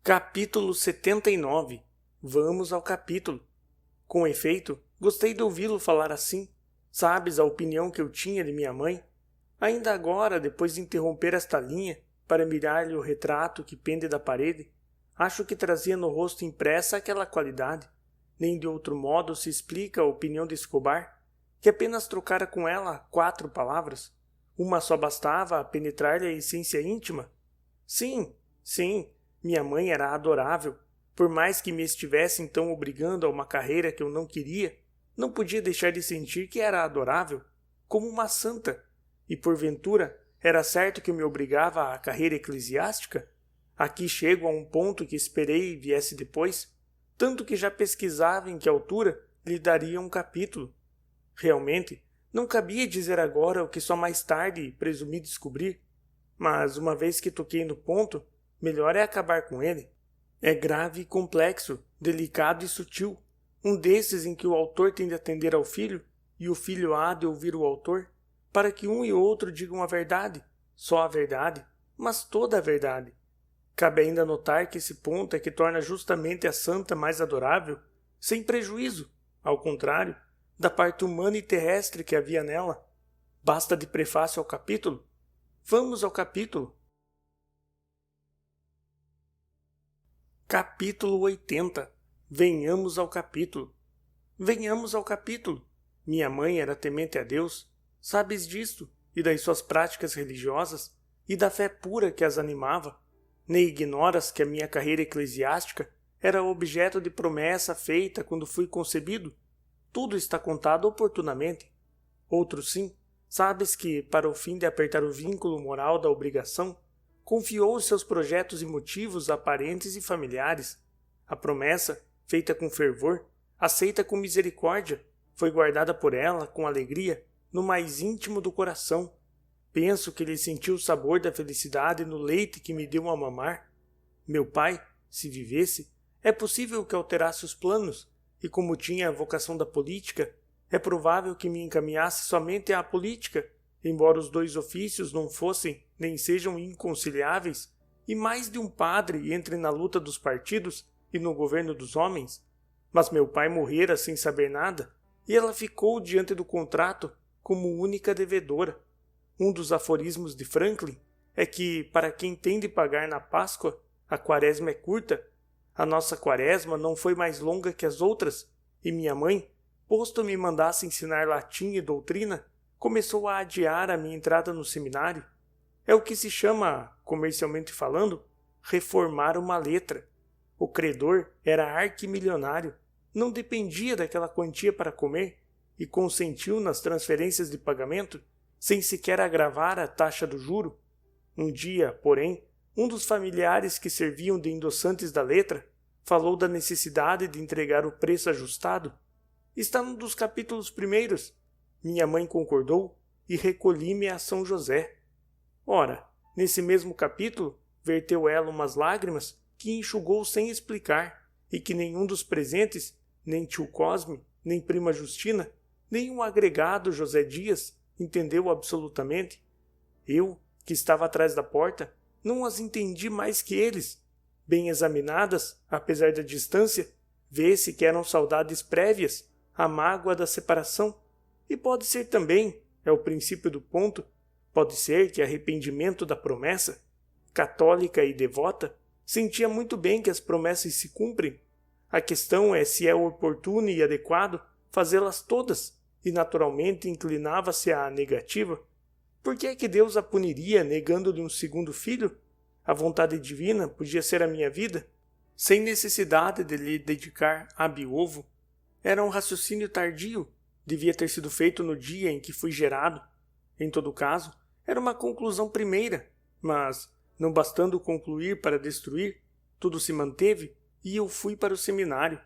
Capítulo 79. Vamos ao capítulo. Com efeito, gostei de ouvi-lo falar assim. Sabes a opinião que eu tinha de minha mãe? Ainda agora, depois de interromper esta linha, para mirar-lhe o retrato que pende da parede, acho que trazia no rosto impressa aquela qualidade. Nem de outro modo se explica a opinião de Escobar, que apenas trocara com ela 4 palavras. Uma só bastava a penetrar-lhe a essência íntima. Sim, minha mãe era adorável. Por mais que me estivesse então obrigando a uma carreira que eu não queria, não podia deixar de sentir que era adorável, como uma santa. E porventura, era certo que me obrigava à carreira eclesiástica? Aqui chego a um ponto que esperei viesse depois, tanto que já pesquisava em que altura lhe daria um capítulo. Realmente, não cabia dizer agora o que só mais tarde presumi descobrir, mas uma vez que toquei no ponto, melhor é acabar com ele. É grave e complexo, delicado e sutil, um desses em que o autor tem de atender ao filho, e o filho há de ouvir o autor, para que um e outro digam a verdade, só a verdade, mas toda a verdade. Cabe ainda notar que esse ponto é que torna justamente a santa mais adorável, sem prejuízo, ao contrário, da parte humana e terrestre que havia nela. Basta de prefácio ao capítulo? Vamos ao capítulo. Capítulo 80. Venhamos ao capítulo. Venhamos ao capítulo. Minha mãe era temente a Deus. Sabes disto, e das suas práticas religiosas, e da fé pura que as animava. Nem ignoras que a minha carreira eclesiástica era objeto de promessa feita quando fui concebido? Tudo está contado oportunamente. Outro sim, sabes que, para o fim de apertar o vínculo moral da obrigação, confiou os seus projetos e motivos a parentes e familiares. A promessa, feita com fervor, aceita com misericórdia, foi guardada por ela, com alegria, no mais íntimo do coração. Penso que ele sentiu o sabor da felicidade no leite que me deu a mamar. Meu pai, se vivesse, é possível que alterasse os planos, e como tinha a vocação da política, é provável que me encaminhasse somente à política, embora os 2 ofícios não fossem nem sejam inconciliáveis, e mais de um padre entre na luta dos partidos e no governo dos homens. Mas meu pai morrera sem saber nada, e ela ficou diante do contrato como única devedora. Um dos aforismos de Franklin é que, para quem tem de pagar na Páscoa, a quaresma é curta. A nossa quaresma não foi mais longa que as outras, e minha mãe, posto me mandasse ensinar latim e doutrina, começou a adiar a minha entrada no seminário. É o que se chama, comercialmente falando, reformar uma letra. O credor era arquimilionário, não dependia daquela quantia para comer, e consentiu nas transferências de pagamento, sem sequer agravar a taxa do juro. Um dia, porém, um dos familiares que serviam de endossantes da letra falou da necessidade de entregar o preço ajustado. Está num dos capítulos primeiros. Minha mãe concordou e recolhi-me a São José. Ora, nesse mesmo capítulo, verteu ela umas lágrimas que enxugou sem explicar, e que nenhum dos presentes, nem tio Cosme, nem prima Justina, nem um agregado José Dias, entendeu absolutamente. Eu, que estava atrás da porta, não as entendi mais que eles. Bem examinadas, apesar da distância, vê-se que eram saudades prévias, a mágoa da separação. E pode ser também, é o princípio do ponto, pode ser que arrependimento da promessa, católica e devota, sentia muito bem que as promessas se cumprem. A questão é se é oportuno e adequado fazê-las todas, e naturalmente inclinava-se à negativa. Por que é que Deus a puniria negando-lhe um segundo filho? A vontade divina podia ser a minha vida, sem necessidade de lhe dedicar ab ovo. Era um raciocínio tardio, devia ter sido feito no dia em que fui gerado. Em todo caso, era uma conclusão primeira, mas, não bastando concluir para destruir, tudo se manteve e eu fui para o seminário.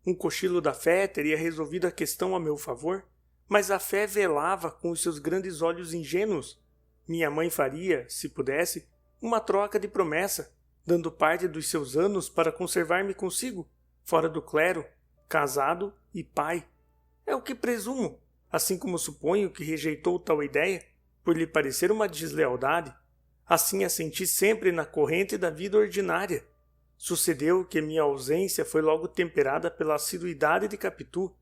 Um cochilo da fé teria resolvido a questão a meu favor, mas a fé velava com os seus grandes olhos ingênuos. Minha mãe faria, se pudesse, uma troca de promessa, dando parte dos seus anos para conservar-me consigo, fora do clero, casado e pai. É o que presumo, assim como suponho que rejeitou tal ideia, por lhe parecer uma deslealdade. Assim a senti sempre na corrente da vida ordinária. Sucedeu que minha ausência foi logo temperada pela assiduidade de Capitu.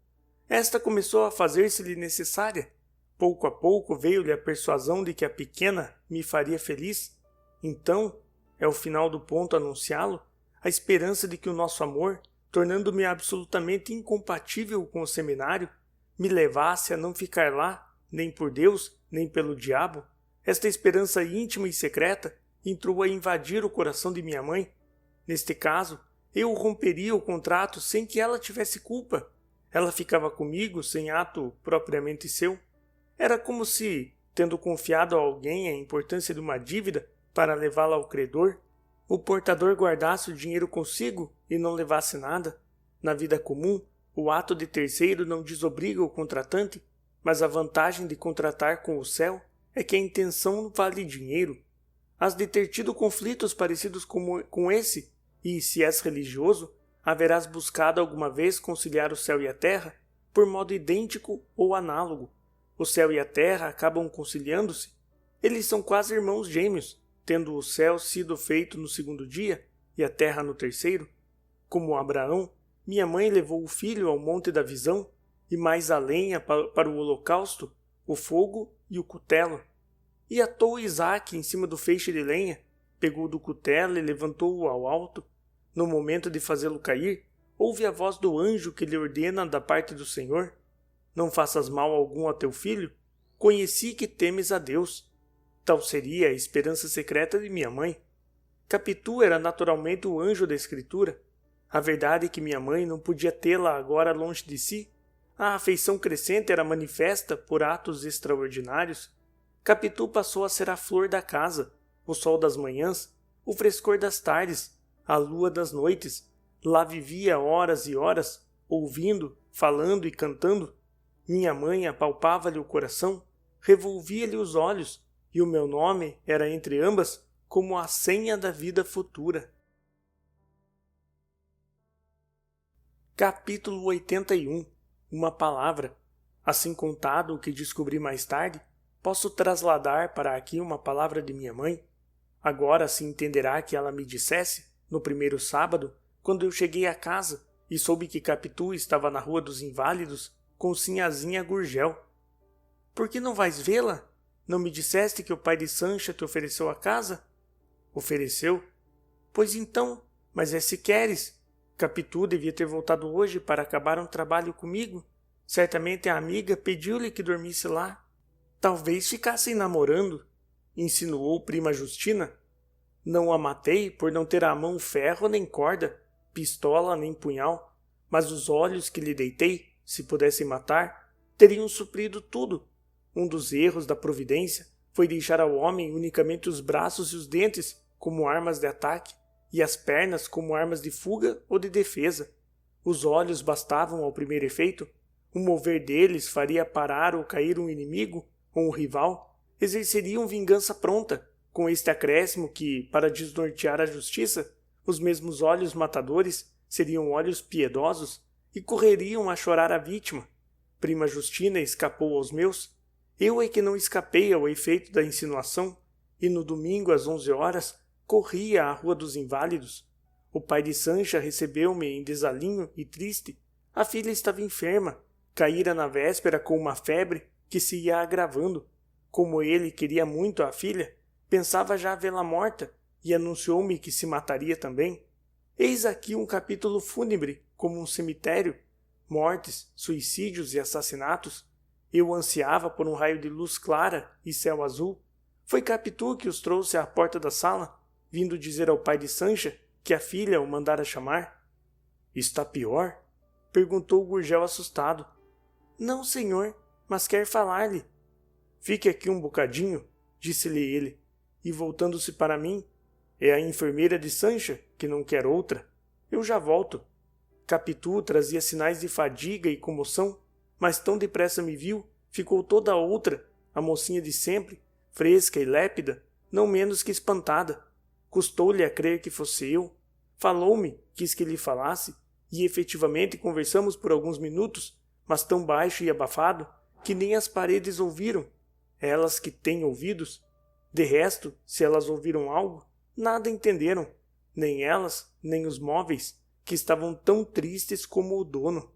Esta começou a fazer-se-lhe necessária. Pouco a pouco veio-lhe a persuasão de que a pequena me faria feliz. Então, é o final do ponto anunciá-lo, a esperança de que o nosso amor, tornando-me absolutamente incompatível com o seminário, me levasse a não ficar lá, nem por Deus, nem pelo diabo. Esta esperança íntima e secreta entrou a invadir o coração de minha mãe. Neste caso, eu romperia o contrato sem que ela tivesse culpa. Ela ficava comigo sem ato propriamente seu. Era como se, tendo confiado a alguém a importância de uma dívida para levá-la ao credor, o portador guardasse o dinheiro consigo e não levasse nada. Na vida comum, o ato de terceiro não desobriga o contratante, mas a vantagem de contratar com o céu é que a intenção vale dinheiro. Has de ter tido conflitos parecidos com esse, e, se és religioso, haverás buscado alguma vez conciliar o céu e a terra por modo idêntico ou análogo. O céu e a terra acabam conciliando-se. Eles são quase irmãos gêmeos, tendo o céu sido feito no segundo dia e a terra no terceiro. Como Abraão, minha mãe levou o filho ao monte da visão e mais a lenha para o holocausto, o fogo e o cutelo. E atou Isaque em cima do feixe de lenha, pegou do cutelo e levantou-o ao alto. No momento de fazê-lo cair, ouve a voz do anjo que lhe ordena da parte do Senhor: não faças mal algum a teu filho, conheci que temes a Deus. Tal seria a esperança secreta de minha mãe. Capitu era naturalmente o anjo da Escritura. A verdade é que minha mãe não podia tê-la agora longe de si. A afeição crescente era manifesta por atos extraordinários. Capitu passou a ser a flor da casa, o sol das manhãs, o frescor das tardes, a lua das noites. Lá vivia horas e horas, ouvindo, falando e cantando. Minha mãe apalpava-lhe o coração, revolvia-lhe os olhos, e o meu nome era entre ambas como a senha da vida futura. Capítulo 81. Uma palavra. Assim contado o que descobri mais tarde, posso trasladar para aqui uma palavra de minha mãe. Agora se entenderá que ela me dissesse, no primeiro sábado, quando eu cheguei à casa e soube que Capitu estava na Rua dos Inválidos com Sinhazinha Gurgel. Por que não vais vê-la? Não me disseste que o pai de Sancha te ofereceu a casa? Ofereceu? Pois então, mas é se queres. Capitu devia ter voltado hoje para acabar um trabalho comigo. Certamente a amiga pediu-lhe que dormisse lá. Talvez ficassem namorando, insinuou prima Justina. Não a matei por não ter à mão ferro nem corda, pistola nem punhal, mas os olhos que lhe deitei, se pudessem matar, teriam suprido tudo. Um dos erros da providência foi deixar ao homem unicamente os braços e os dentes como armas de ataque e as pernas como armas de fuga ou de defesa. Os olhos bastavam ao primeiro efeito. O mover deles faria parar ou cair um inimigo ou um rival. Exerceriam vingança pronta, com este acréscimo que, para desnortear a justiça, os mesmos olhos matadores seriam olhos piedosos e correriam a chorar a vítima. Prima Justina escapou aos meus. Eu é que não escapei ao efeito da insinuação, e no domingo às 11 horas corria à Rua dos Inválidos. O pai de Sancha recebeu-me em desalinho e triste. A filha estava enferma, caíra na véspera com uma febre que se ia agravando. Como ele queria muito a filha, pensava já vê-la morta e anunciou-me que se mataria também. Eis aqui um capítulo fúnebre, como um cemitério. Mortes, suicídios e assassinatos. Eu ansiava por um raio de luz clara e céu azul. Foi Capitu que os trouxe à porta da sala, vindo dizer ao pai de Sancha que a filha o mandara chamar. Está pior? Perguntou Gurgel assustado. Não, senhor, mas quer falar-lhe. Fique aqui um bocadinho, disse-lhe ele, e voltando-se para mim, é a enfermeira de Sancha, que não quer outra. Eu já volto. Capitu trazia sinais de fadiga e comoção, mas tão depressa me viu, ficou toda outra, a mocinha de sempre, fresca e lépida, não menos que espantada. Custou-lhe a crer que fosse eu. Falou-me, quis que lhe falasse, e efetivamente conversamos por alguns minutos, mas tão baixo e abafado, que nem as paredes ouviram. Elas que têm ouvidos. De resto, se elas ouviram algo, nada entenderam. nem elas, nem os móveis, que estavam tão tristes como o dono.